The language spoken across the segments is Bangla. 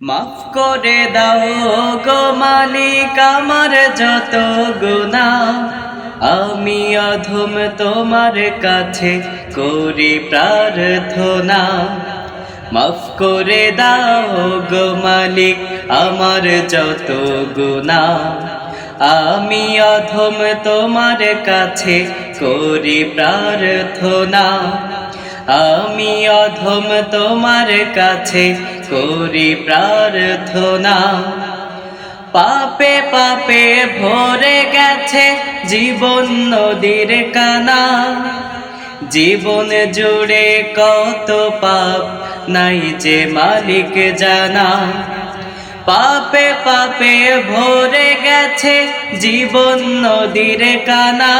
মাফ করে দাও গো মালিক আমার যত গুনাহ, আমি অধম তোমার কাছে করি প্রার্থনা। মাফ করে দাও গো মালিক আমার যত গুনাহ, আমি অধম তোমার কাছে করি প্রার্থনা। আমি অধম তোমার কাছে করি প্রার্থনা। পাপে পাপে ভরে গেছে জীবন নদীর কানা, জীবন জুড়ে কত পাপ নাই যে মালিক জানা। পাপে পাপে ভরে গেছে জীবন নদীর কানা,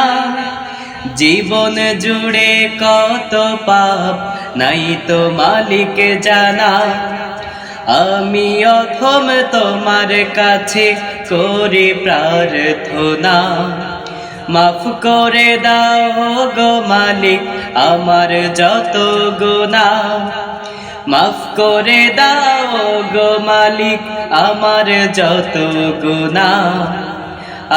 জীবন জুড়ে কত পাপ নাই তো মালিক জানা। আমি অধম তোমার কাছে করি প্রার্থনা। মাফ করে দাও গো মালিক আমার যত গুনাহ, মাফ করে দাও গো মালিক আমার যত গুনাহ।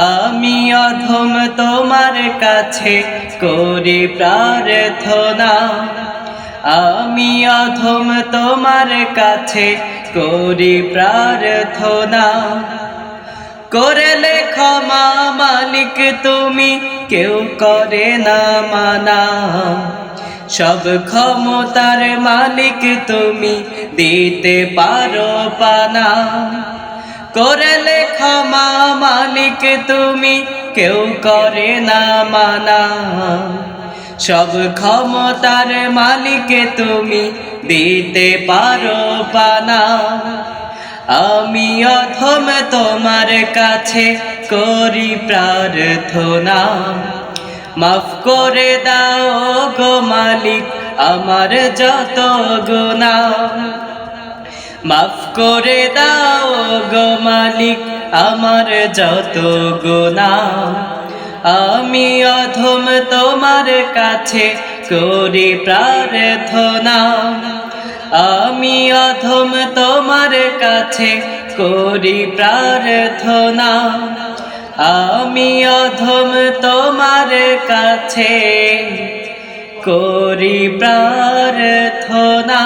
আমি অধম তোমার কাছে করি প্রার্থনা। আমি অধম তোমার কাছে করি প্রার্থনা। করলে ক্ষমা মালিক তুমি, কেউ করে না মানা। সব ক্ষমতার মালিক তুমি, দিতে পারো পানা। করলে ক্ষমা মালিক তুমি, কেউ করে না মানা। সব ক্ষমতার মালিক তুমি, দিতে পারো পানা। আমি অধম তোমার কাছে করি প্রার্থনা। মাফ করে দাও গো মালিক আমার যত গুনাহ, মাফ করে দাও গো মালিক আমার যত গুনাহ। আমি অধম তোমার কাছে করি প্রার্থনা। আমি অধম তোমার কাছে করি প্রার্থনা। আমি অধম তোমার কাছে করি প্রার্থনা।